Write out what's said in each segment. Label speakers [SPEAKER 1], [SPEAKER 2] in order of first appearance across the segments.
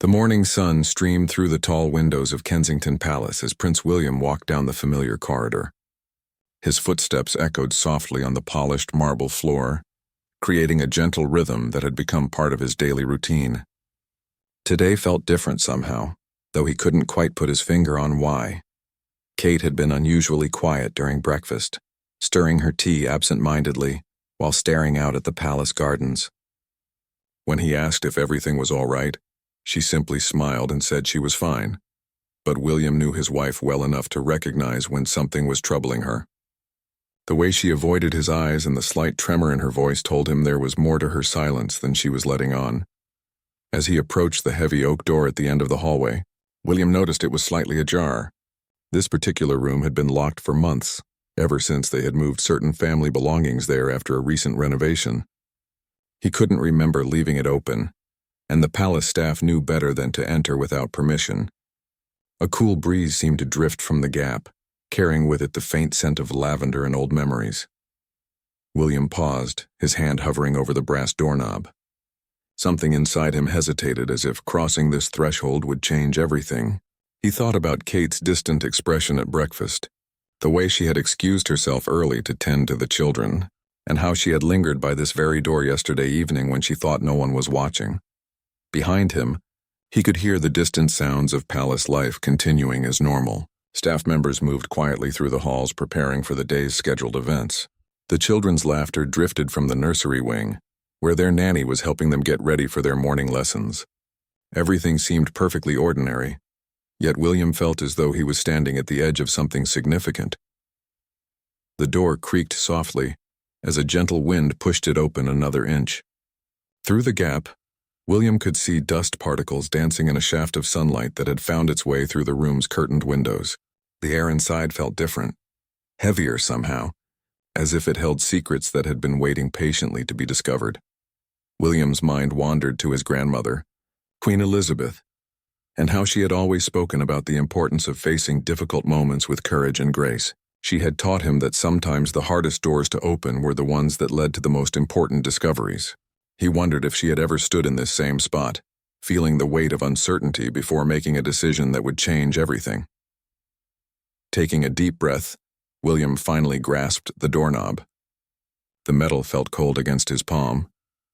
[SPEAKER 1] The morning sun streamed through the tall windows of Kensington Palace as Prince William walked down the familiar corridor. His footsteps echoed softly on the polished marble floor, creating a gentle rhythm that had become part of his daily routine. Today felt different somehow, though he couldn't quite put his finger on why. Kate had been unusually quiet during breakfast, stirring her tea absent-mindedly while staring out at the palace gardens. When he asked if everything was all right, she simply smiled and said she was fine. But William knew his wife well enough to recognize when something was troubling her. The way she avoided his eyes and the slight tremor in her voice told him there was more to her silence than she was letting on. As he approached the heavy oak door at the end of the hallway, William noticed it was slightly ajar. This particular room had been locked for months, ever since they had moved certain family belongings there after a recent renovation. He couldn't remember leaving it open, and the palace staff knew better than to enter without permission. A cool breeze seemed to drift from the gap, carrying with it the faint scent of lavender and old memories. William paused, his hand hovering over the brass doorknob. Something inside him hesitated, as if crossing this threshold would change everything. He thought about Kate's distant expression at breakfast, the way she had excused herself early to tend to the children, and how she had lingered by this very door yesterday evening when she thought no one was watching. Behind him, he could hear the distant sounds of palace life continuing as normal. Staff members moved quietly through the halls preparing for the day's scheduled events. The children's laughter drifted from the nursery wing, where their nanny was helping them get ready for their morning lessons. Everything seemed perfectly ordinary, yet William felt as though he was standing at the edge of something significant. The door creaked softly as a gentle wind pushed it open another inch. Through the gap, William could see dust particles dancing in a shaft of sunlight that had found its way through the room's curtained windows. The air inside felt different, heavier somehow, as if it held secrets that had been waiting patiently to be discovered. William's mind wandered to his grandmother, Queen Elizabeth, and how she had always spoken about the importance of facing difficult moments with courage and grace. She had taught him that sometimes the hardest doors to open were the ones that led to the most important discoveries. He wondered if she had ever stood in this same spot, feeling the weight of uncertainty before making a decision that would change everything. Taking a deep breath, William finally grasped the doorknob. The metal felt cold against his palm,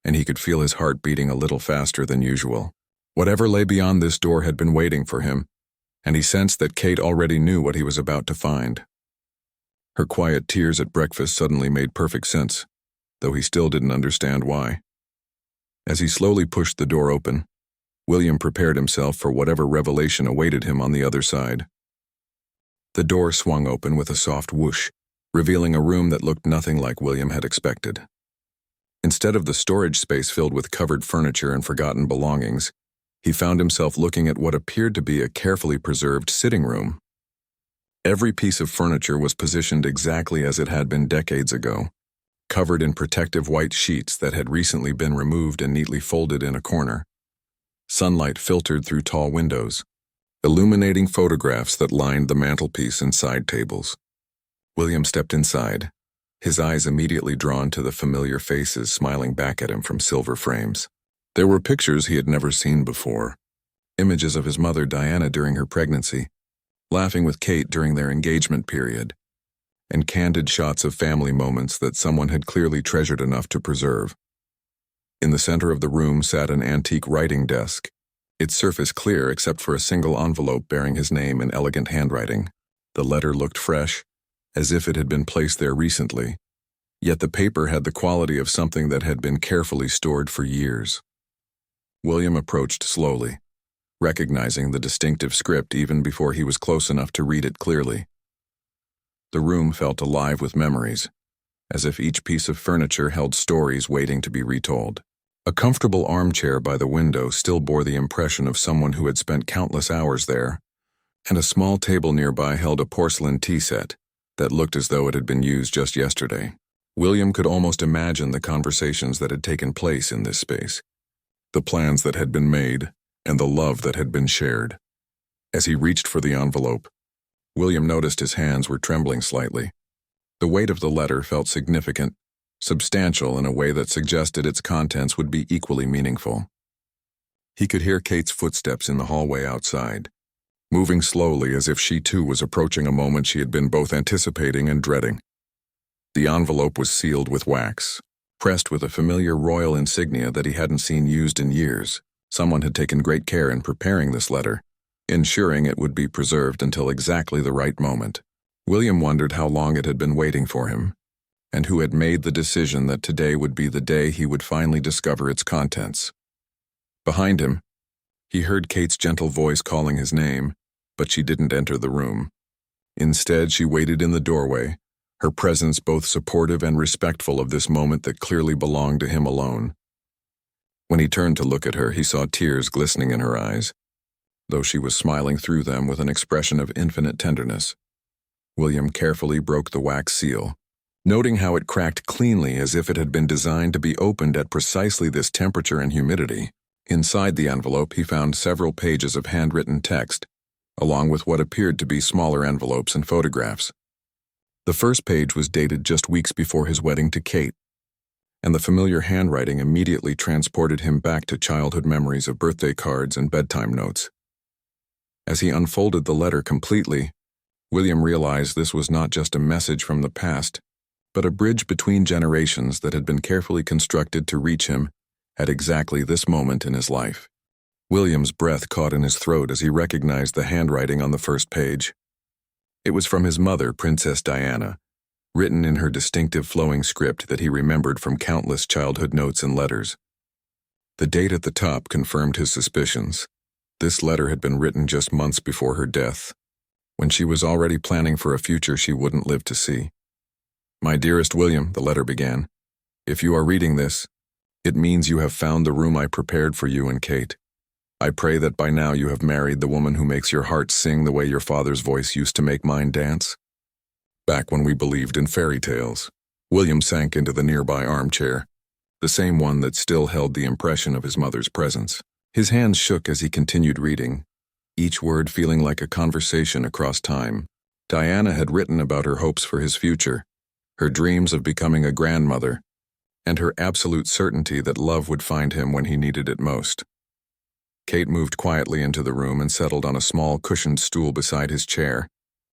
[SPEAKER 1] and he could feel his heart beating a little faster than usual. Whatever lay beyond this door had been waiting for him, and he sensed that Kate already knew what he was about to find. Her quiet tears at breakfast suddenly made perfect sense, though he still didn't understand why. As he slowly pushed the door open, William prepared himself for whatever revelation awaited him on the other side. The door swung open with a soft whoosh, revealing a room that looked nothing like William had expected. Instead of the storage space filled with covered furniture and forgotten belongings, he found himself looking at what appeared to be a carefully preserved sitting room. Every piece of furniture was positioned exactly as it had been decades ago, covered in protective white sheets that had recently been removed and neatly folded in a corner. Sunlight filtered through tall windows, illuminating photographs that lined the mantelpiece and side tables. William stepped inside, his eyes immediately drawn to the familiar faces smiling back at him from silver frames. There were pictures he had never seen before, images of his mother Diana during her pregnancy, laughing with Kate during their engagement period, and candid shots of family moments that someone had clearly treasured enough to preserve. In the center of the room sat an antique writing desk, its surface clear except for a single envelope bearing his name in elegant handwriting. The letter looked fresh, as if it had been placed there recently, yet the paper had the quality of something that had been carefully stored for years. William approached slowly, recognizing the distinctive script even before he was close enough to read it clearly. The room felt alive with memories, as if each piece of furniture held stories waiting to be retold. A comfortable armchair by the window still bore the impression of someone who had spent countless hours there, and a small table nearby held a porcelain tea set that looked as though it had been used just yesterday. William could almost imagine the conversations that had taken place in this space, the plans that had been made, and the love that had been shared. As he reached for the envelope, William noticed his hands were trembling slightly. The weight of the letter felt significant, substantial in a way that suggested its contents would be equally meaningful. He could hear Kate's footsteps in the hallway outside, moving slowly as if she too was approaching a moment she had been both anticipating and dreading. The envelope was sealed with wax, pressed with a familiar royal insignia that he hadn't seen used in years. Someone had taken great care in preparing this letter, ensuring it would be preserved until exactly the right moment. William wondered how long it had been waiting for him, and who had made the decision that today would be the day he would finally discover its contents. Behind him, he heard Kate's gentle voice calling his name, but she didn't enter the room. Instead, she waited in the doorway, her presence both supportive and respectful of this moment that clearly belonged to him alone. When he turned to look at her, he saw tears glistening in her eyes, though she was smiling through them with an expression of infinite tenderness. William carefully broke the wax seal, noting how it cracked cleanly as if it had been designed to be opened at precisely this temperature and humidity. Inside the envelope, he found several pages of handwritten text, along with what appeared to be smaller envelopes and photographs. The first page was dated just weeks before his wedding to Kate, and the familiar handwriting immediately transported him back to childhood memories of birthday cards and bedtime notes. As he unfolded the letter completely, William realized this was not just a message from the past, but a bridge between generations that had been carefully constructed to reach him at exactly this moment in his life. William's breath caught in his throat as he recognized the handwriting on the first page. It was from his mother, Princess Diana, written in her distinctive flowing script that he remembered from countless childhood notes and letters. The date at the top confirmed his suspicions. This letter had been written just months before her death, when she was already planning for a future she wouldn't live to see. "My dearest William," the letter began, "if you are reading this, it means you have found the room I prepared for you and Kate. I pray that by now you have married the woman who makes your heart sing the way your father's voice used to make mine dance." Back when we believed in fairy tales, William sank into the nearby armchair, the same one that still held the impression of his mother's presence. His hands shook as he continued reading, each word feeling like a conversation across time. Diana had written about her hopes for his future, her dreams of becoming a grandmother, and her absolute certainty that love would find him when he needed it most. Kate moved quietly into the room and settled on a small cushioned stool beside his chair,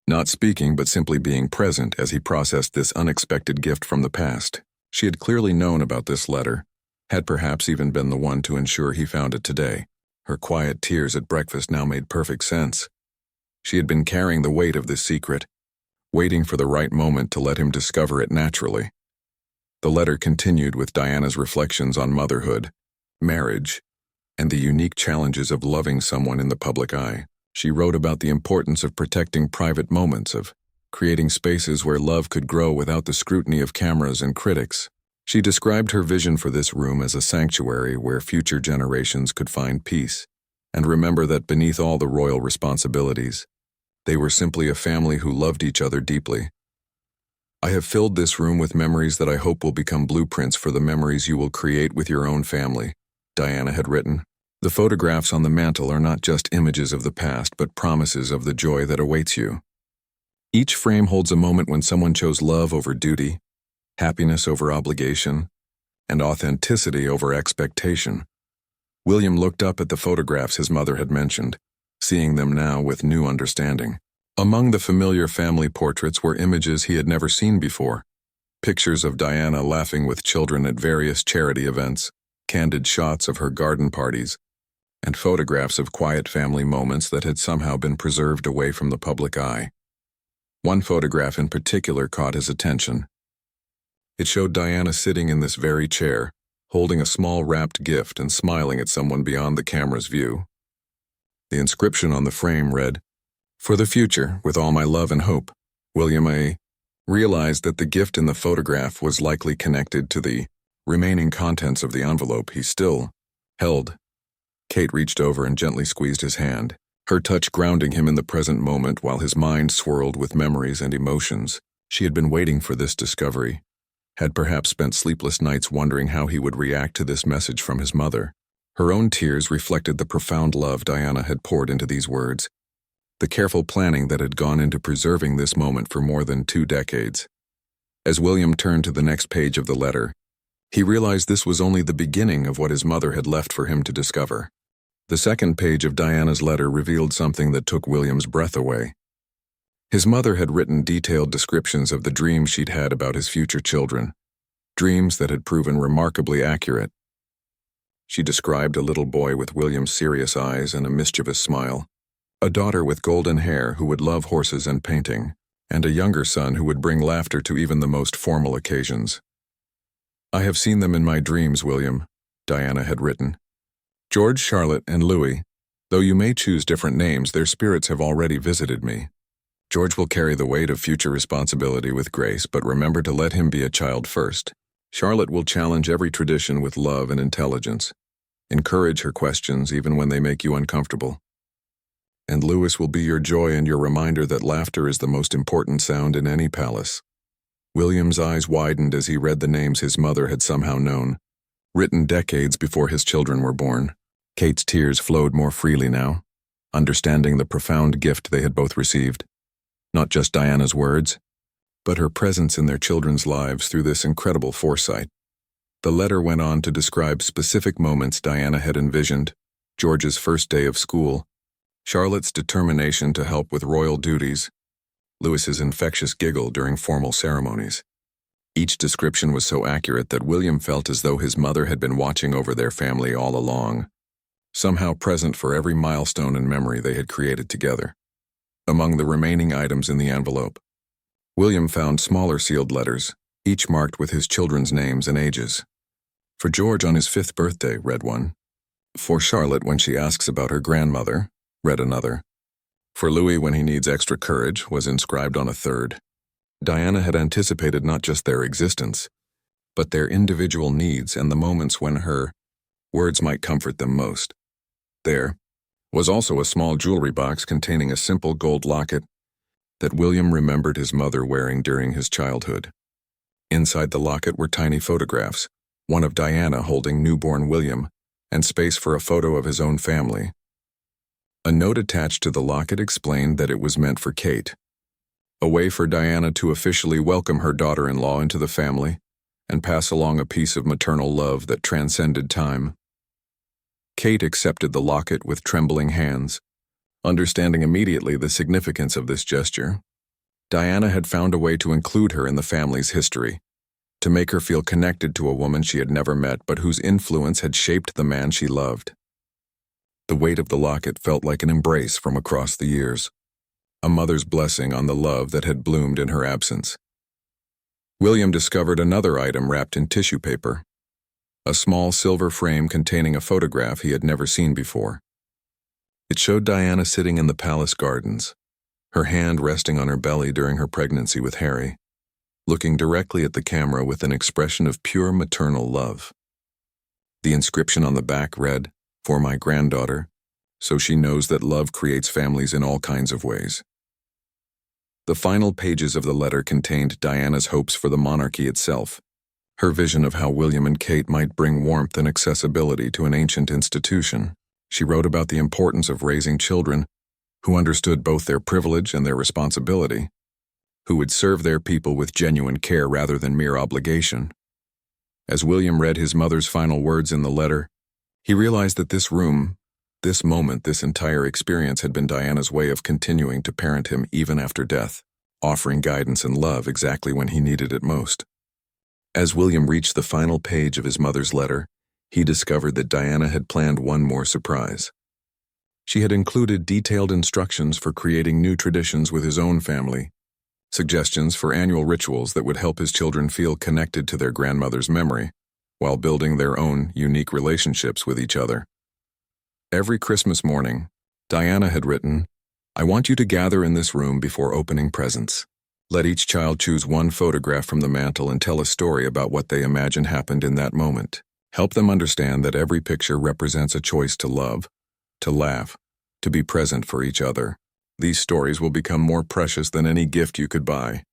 [SPEAKER 1] not speaking but simply being present as he processed this unexpected gift from the past. She had clearly known about this letter, had perhaps even been the one to ensure he found it today. Her quiet tears at breakfast now made perfect sense. She had been carrying the weight of this secret, waiting for the right moment to let him discover it naturally. The letter continued with Diana's reflections on motherhood, marriage, and the unique challenges of loving someone in the public eye. She wrote about the importance of protecting private moments, of creating spaces where love could grow without the scrutiny of cameras and critics. She described her vision for this room as a sanctuary where future generations could find peace, and remember that beneath all the royal responsibilities, they were simply a family who loved each other deeply. "I have filled this room with memories that I hope will become blueprints for the memories you will create with your own family," Diana had written. "The photographs on the mantel are not just images of the past, but promises of the joy that awaits you. Each frame holds a moment when someone chose love over duty, happiness over obligation, and authenticity over expectation." William looked up at the photographs his mother had mentioned, seeing them now with new understanding. Among the familiar family portraits were images he had never seen before. Pictures of Diana laughing with children at various charity events, candid shots of her garden parties, and photographs of quiet family moments that had somehow been preserved away from the public eye. One photograph in particular caught his attention. It showed Diana sitting in this very chair, holding a small wrapped gift and smiling at someone beyond the camera's view. The inscription on the frame read, "For the future, with all my love and hope, William A." Realized that the gift in the photograph was likely connected to the remaining contents of the envelope he still held. Kate reached over and gently squeezed his hand, her touch grounding him in the present moment while his mind swirled with memories and emotions. She had been waiting for this discovery, had perhaps spent sleepless nights wondering how he would react to this message from his mother. Her own tears reflected the profound love Diana had poured into these words, the careful planning that had gone into preserving this moment for more than 2 decades. As William turned to the next page of the letter, he realized this was only the beginning of what his mother had left for him to discover. The second page of Diana's letter revealed something that took William's breath away. His mother had written detailed descriptions of the dreams she'd had about his future children, dreams that had proven remarkably accurate. She described a little boy with William's serious eyes and a mischievous smile, a daughter with golden hair who would love horses and painting, and a younger son who would bring laughter to even the most formal occasions. "I have seen them in my dreams, William," Diana had written. "George, Charlotte, and Louis, though you may choose different names, their spirits have already visited me. George will carry the weight of future responsibility with grace, but remember to let him be a child first. Charlotte will challenge every tradition with love and intelligence. Encourage her questions even when they make you uncomfortable. And Louis will be your joy and your reminder that laughter is the most important sound in any palace." William's eyes widened as he read the names his mother had somehow known, written decades before his children were born. Kate's tears flowed more freely now, understanding the profound gift they had both received. Not just Diana's words, but her presence in their children's lives through this incredible foresight. The letter went on to describe specific moments Diana had envisioned: George's first day of school, Charlotte's determination to help with royal duties, Louis's infectious giggle during formal ceremonies. Each description was so accurate that William felt as though his mother had been watching over their family all along, somehow present for every milestone and memory they had created together. Among the remaining items in the envelope, William found smaller sealed letters, each marked with his children's names and ages. "For George on his 5th birthday," read one. "For Charlotte when she asks about her grandmother," read another. "For Louis when he needs extra courage," was inscribed on a third. Diana had anticipated not just their existence, but their individual needs and the moments when her words might comfort them most. There was also a small jewelry box containing a simple gold locket that William remembered his mother wearing during his childhood. Inside the locket were tiny photographs, one of Diana holding newborn William, and space for a photo of his own family. A note attached to the locket explained that it was meant for Kate, a way for Diana to officially welcome her daughter-in-law into the family and pass along a piece of maternal love that transcended time. Kate accepted the locket with trembling hands, understanding immediately the significance of this gesture. Diana had found a way to include her in the family's history, to make her feel connected to a woman she had never met but whose influence had shaped the man she loved. The weight of the locket felt like an embrace from across the years, a mother's blessing on the love that had bloomed in her absence. William discovered another item wrapped in tissue paper, a small silver frame containing a photograph he had never seen before. It showed Diana sitting in the palace gardens, her hand resting on her belly during her pregnancy with Harry, looking directly at the camera with an expression of pure maternal love. The inscription on the back read, "For my granddaughter, so she knows that love creates families in all kinds of ways." The final pages of the letter contained Diana's hopes for the monarchy itself, her vision of how William and Kate might bring warmth and accessibility to an ancient institution. She wrote about the importance of raising children who understood both their privilege and their responsibility, who would serve their people with genuine care rather than mere obligation. As William read his mother's final words in the letter, he realized that this room, this moment, this entire experience had been Diana's way of continuing to parent him even after death, offering guidance and love exactly when he needed it most. As William reached the final page of his mother's letter, he discovered that Diana had planned one more surprise. She had included detailed instructions for creating new traditions with his own family, suggestions for annual rituals that would help his children feel connected to their grandmother's memory, while building their own unique relationships with each other. Every Christmas morning, Diana had written, "I want you to gather in this room before opening presents. Let each child choose one photograph from the mantel and tell a story about what they imagine happened in that moment. Help them understand that every picture represents a choice to love, to laugh, to be present for each other. These stories will become more precious than any gift you could buy."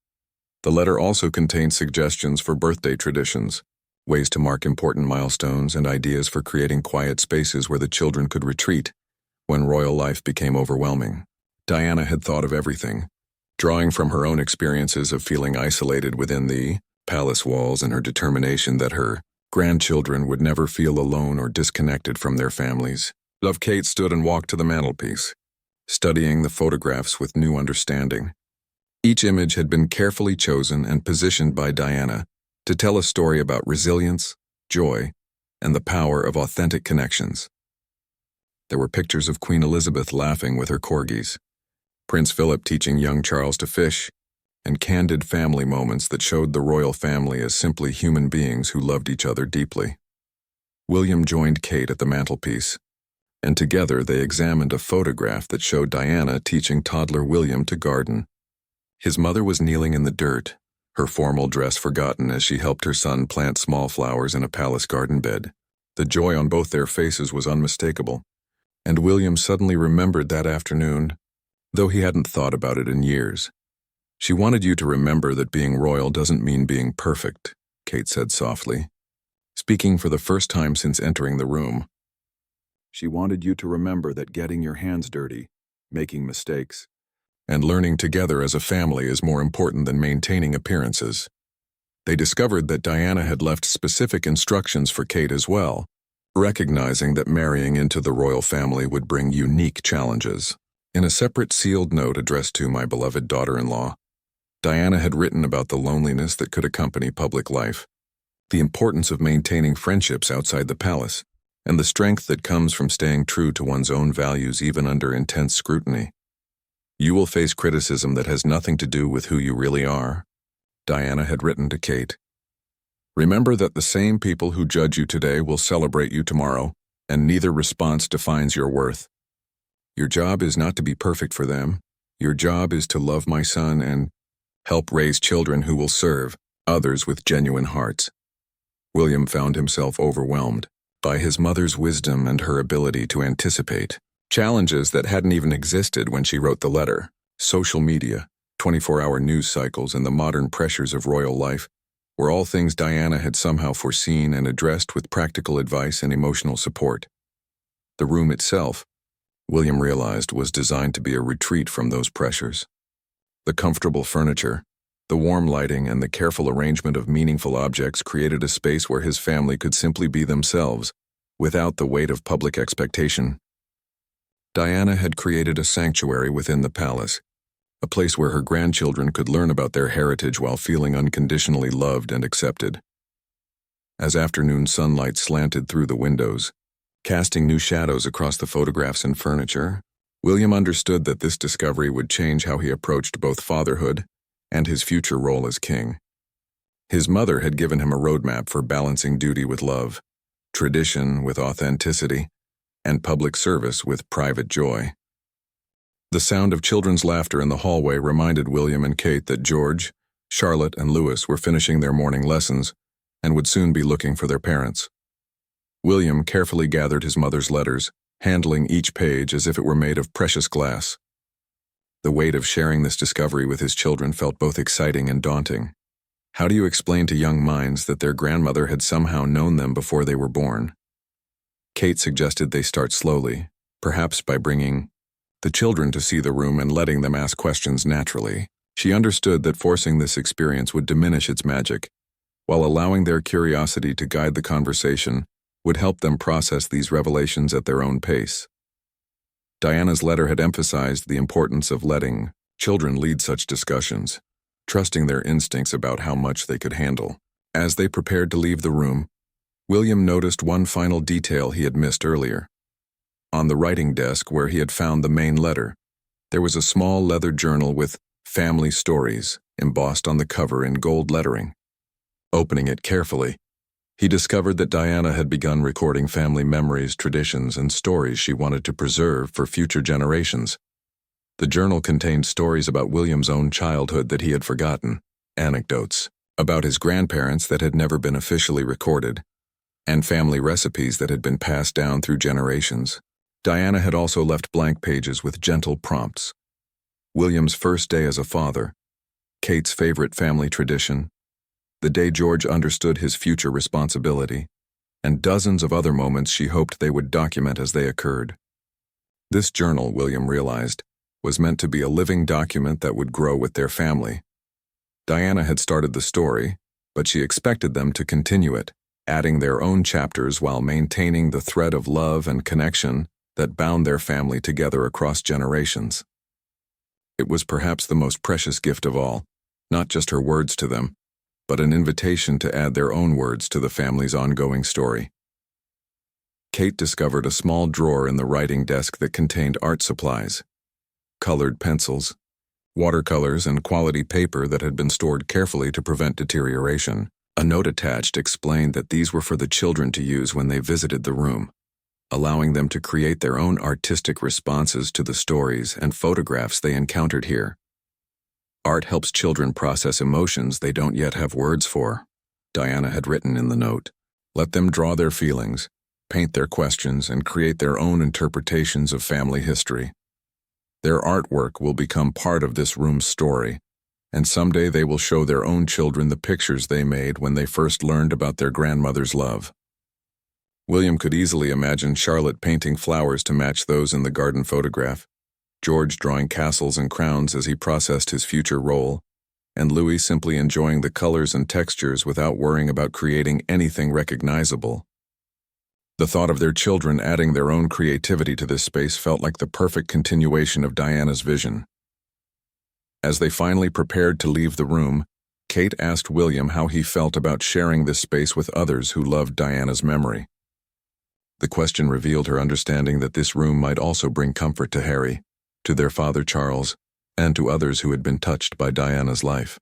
[SPEAKER 1] The letter also contained suggestions for birthday traditions, ways to mark important milestones, and ideas for creating quiet spaces where the children could retreat when royal life became overwhelming. Diana had thought of everything, drawing from her own experiences of feeling isolated within the palace walls and her determination that her grandchildren would never feel alone or disconnected from their families. Love Kate stood and walked to the mantelpiece, studying the photographs with new understanding. Each image had been carefully chosen and positioned by Diana to tell a story about resilience, joy, and the power of authentic connections. There were pictures of Queen Elizabeth laughing with her corgis, Prince Philip teaching young Charles to fish, and candid family moments that showed the royal family as simply human beings who loved each other deeply. William joined Kate at the mantelpiece, and together they examined a photograph that showed Diana teaching toddler William to garden. His mother was kneeling in the dirt, her formal dress forgotten as she helped her son plant small flowers in a palace garden bed. The joy on both their faces was unmistakable, and William suddenly remembered that afternoon, though he hadn't thought about it in years. "She wanted you to remember that being royal doesn't mean being perfect," Kate said softly, speaking for the first time since entering the room. "She wanted you to remember that getting your hands dirty, making mistakes, and learning together as a family is more important than maintaining appearances." They discovered that Diana had left specific instructions for Kate as well, recognizing that marrying into the royal family would bring unique challenges. In a separate sealed note addressed to my beloved daughter-in-law, Diana had written about the loneliness that could accompany public life, the importance of maintaining friendships outside the palace, and the strength that comes from staying true to one's own values even under intense scrutiny. "You will face criticism that has nothing to do with who you really are," Diana had written to Kate. "Remember that the same people who judge you today will celebrate you tomorrow, and neither response defines your worth. Your job is not to be perfect for them. Your job is to love my son and help raise children who will serve others with genuine hearts." William found himself overwhelmed by his mother's wisdom and her ability to anticipate challenges that hadn't even existed when she wrote the letter. Social media, 24-hour news cycles, and the modern pressures of royal life were all things Diana had somehow foreseen and addressed with practical advice and emotional support. The room itself, William realized, was designed to be a retreat from those pressures. The comfortable furniture, the warm lighting, and the careful arrangement of meaningful objects created a space where his family could simply be themselves, without the weight of public expectation. Diana had created a sanctuary within the palace, a place where her grandchildren could learn about their heritage while feeling unconditionally loved and accepted. As afternoon sunlight slanted through the windows, casting new shadows across the photographs and furniture, William understood that this discovery would change how he approached both fatherhood and his future role as king. His mother had given him a roadmap for balancing duty with love, tradition with authenticity, and public service with private joy. The sound of children's laughter in the hallway reminded William and Kate that George, Charlotte, and Louis were finishing their morning lessons and would soon be looking for their parents. William carefully gathered his mother's letters, handling each page as if it were made of precious glass. The weight of sharing this discovery with his children felt both exciting and daunting. How do you explain to young minds that their grandmother had somehow known them before they were born? Kate suggested they start slowly, perhaps by bringing the children to see the room and letting them ask questions naturally. She understood that forcing this experience would diminish its magic, while allowing their curiosity to guide the conversation would help them process these revelations at their own pace. Diana's letter had emphasized the importance of letting children lead such discussions, trusting their instincts about how much they could handle. As they prepared to leave the room, William noticed one final detail he had missed earlier. On the writing desk where he had found the main letter, there was a small leather journal with "Family Stories" embossed on the cover in gold lettering. Opening it carefully, he discovered that Diana had begun recording family memories, traditions, and stories she wanted to preserve for future generations. The journal contained stories about William's own childhood that he had forgotten, anecdotes about his grandparents that had never been officially recorded, and family recipes that had been passed down through generations. Diana had also left blank pages with gentle prompts. William's first day as a father, Kate's favorite family tradition, the day George understood his future responsibility, and dozens of other moments she hoped they would document as they occurred. This journal, William realized, was meant to be a living document that would grow with their family. Diana had started the story, but she expected them to continue it, adding their own chapters while maintaining the thread of love and connection that bound their family together across generations. It was perhaps the most precious gift of all, not just her words to them, but an invitation to add their own words to the family's ongoing story. Kate discovered a small drawer in the writing desk that contained art supplies, colored pencils, watercolors, and quality paper that had been stored carefully to prevent deterioration. A note attached explained that these were for the children to use when they visited the room, allowing them to create their own artistic responses to the stories and photographs they encountered here. Art helps children process emotions they don't yet have words for, Diana had written in the note. Let them draw their feelings, paint their questions, and create their own interpretations of family history. Their artwork will become part of this room's story, and someday they will show their own children the pictures they made when they first learned about their grandmother's love. William could easily imagine Charlotte painting flowers to match those in the garden photograph, George drawing castles and crowns as he processed his future role, and Louis simply enjoying the colors and textures without worrying about creating anything recognizable. The thought of their children adding their own creativity to this space felt like the perfect continuation of Diana's vision. As they finally prepared to leave the room, Kate asked William how he felt about sharing this space with others who loved Diana's memory. The question revealed her understanding that this room might also bring comfort to Harry, to their father Charles, and to others who had been touched by Diana's life.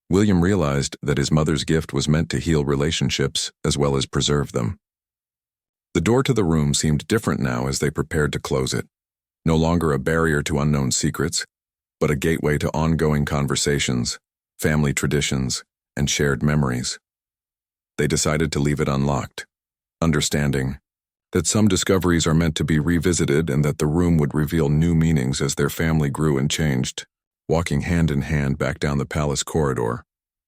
[SPEAKER 1] William realized that his mother's gift was meant to heal relationships as well as preserve them. The door to the room seemed different now as they prepared to close it, no longer a barrier to unknown secrets, but a gateway to ongoing conversations, family traditions, and shared memories. They decided to leave it unlocked, understanding that some discoveries are meant to be revisited and that the room would reveal new meanings as their family grew and changed. Walking hand in hand back down the palace corridor,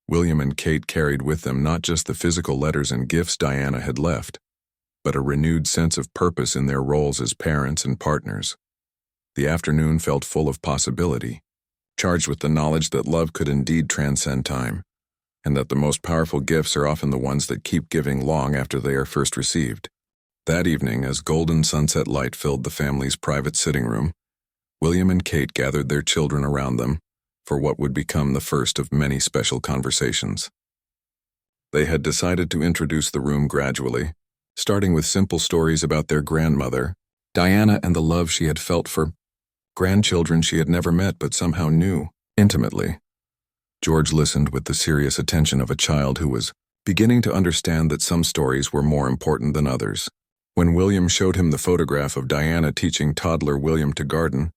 [SPEAKER 1] William and Kate carried with them not just the physical letters and gifts Diana had left, but a renewed sense of purpose in their roles as parents and partners. The afternoon felt full of possibility, charged with the knowledge that love could indeed transcend time, and that the most powerful gifts are often the ones that keep giving long after they are first received. That evening, as golden sunset light filled the family's private sitting room, William and Kate gathered their children around them for what would become the first of many special conversations. They had decided to introduce the room gradually, starting with simple stories about their grandmother, Diana, and the love she had felt for grandchildren she had never met but somehow knew intimately. George listened with the serious attention of a child who was beginning to understand that some stories were more important than others. When William showed him the photograph of Diana teaching toddler William to garden,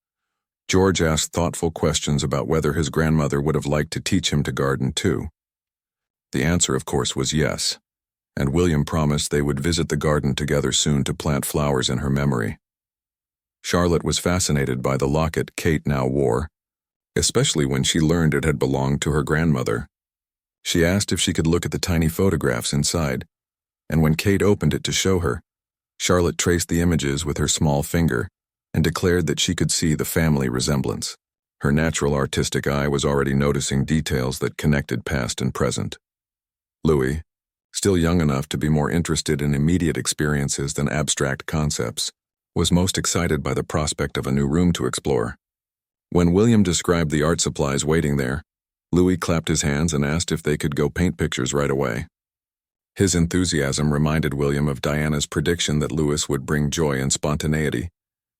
[SPEAKER 1] George asked thoughtful questions about whether his grandmother would have liked to teach him to garden too. The answer, of course, was yes, and William promised they would visit the garden together soon to plant flowers in her memory. Charlotte was fascinated by the locket Kate now wore, especially when she learned it had belonged to her grandmother. She asked if she could look at the tiny photographs inside, and when Kate opened it to show her, Charlotte traced the images with her small finger and declared that she could see the family resemblance. Her natural artistic eye was already noticing details that connected past and present. Louis, still young enough to be more interested in immediate experiences than abstract concepts, was most excited by the prospect of a new room to explore. When William described the art supplies waiting there, Louis clapped his hands and asked if they could go paint pictures right away. His enthusiasm reminded William of Diana's prediction that Louis would bring joy and spontaneity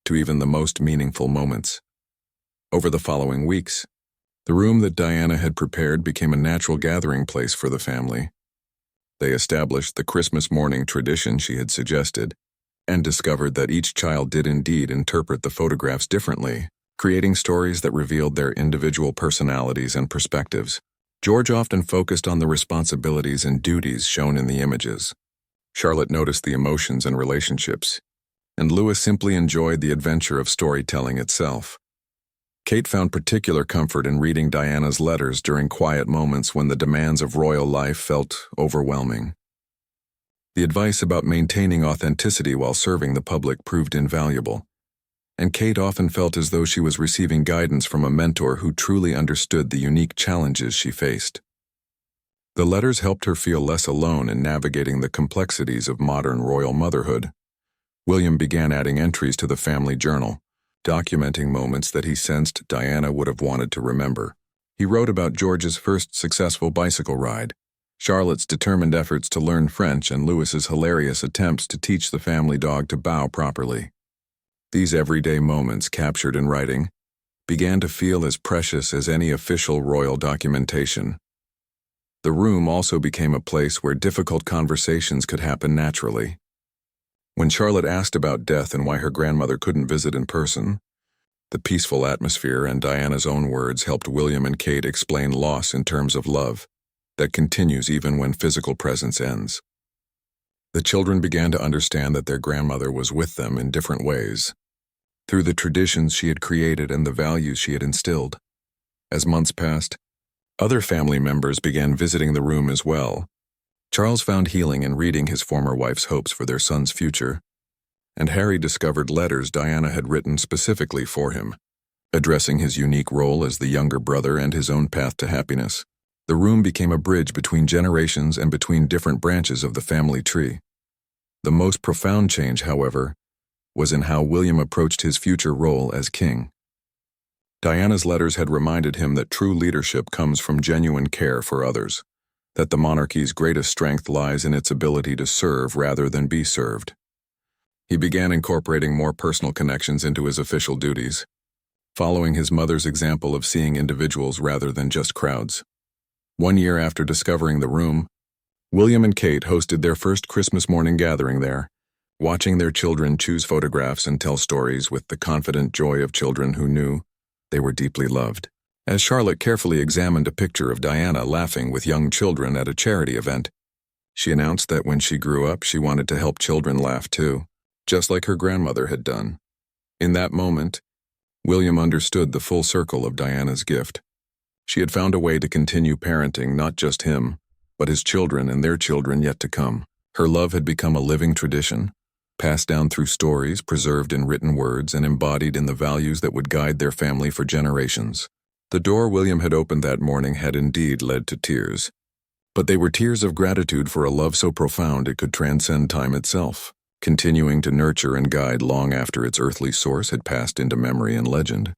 [SPEAKER 1] to even the most meaningful moments. Over the following weeks, the room that Diana had prepared became a natural gathering place for the family. They established the Christmas morning tradition she had suggested, and discovered that each child did indeed interpret the photographs differently, creating stories that revealed their individual personalities and perspectives. George often focused on the responsibilities and duties shown in the images. Charlotte noticed the emotions and relationships, and Louis simply enjoyed the adventure of storytelling itself. Kate found particular comfort in reading Diana's letters during quiet moments when the demands of royal life felt overwhelming. The advice about maintaining authenticity while serving the public proved invaluable, and Kate often felt as though she was receiving guidance from a mentor who truly understood the unique challenges she faced. The letters helped her feel less alone in navigating the complexities of modern royal motherhood, William began adding entries to the family journal, documenting moments that he sensed Diana would have wanted to remember. He wrote about George's first successful bicycle ride, Charlotte's determined efforts to learn French, and Louis's hilarious attempts to teach the family dog to bow properly. These everyday moments, captured in writing, began to feel as precious as any official royal documentation. The room also became a place where difficult conversations could happen naturally. When Charlotte asked about death and why her grandmother couldn't visit in person, the peaceful atmosphere and Diana's own words helped William and Kate explain loss in terms of love that continues even when physical presence ends. The children began to understand that their grandmother was with them in different ways, through the traditions she had created and the values she had instilled. As months passed, other family members began visiting the room as well. Charles found healing in reading his former wife's hopes for their son's future, and Harry discovered letters Diana had written specifically for him, addressing his unique role as the younger brother and his own path to happiness. The room became a bridge between generations and between different branches of the family tree. The most profound change, however, was in how William approached his future role as king. Diana's letters had reminded him that true leadership comes from genuine care for others, that the monarchy's greatest strength lies in its ability to serve rather than be served. He began incorporating more personal connections into his official duties, following his mother's example of seeing individuals rather than just crowds. 1 year after discovering the room, William and Kate hosted their first Christmas morning gathering there, watching their children choose photographs and tell stories with the confident joy of children who knew they were deeply loved. As Charlotte carefully examined a picture of Diana laughing with young children at a charity event, she announced that when she grew up, she wanted to help children laugh too, just like her grandmother had done. In that moment, William understood the full circle of Diana's gift. She had found a way to continue parenting not just him, but his children and their children yet to come. Her love had become a living tradition, passed down through stories, preserved in written words, and embodied in the values that would guide their family for generations. The door William had opened that morning had indeed led to tears, but they were tears of gratitude for a love so profound it could transcend time itself, continuing to nurture and guide long after its earthly source had passed into memory and legend.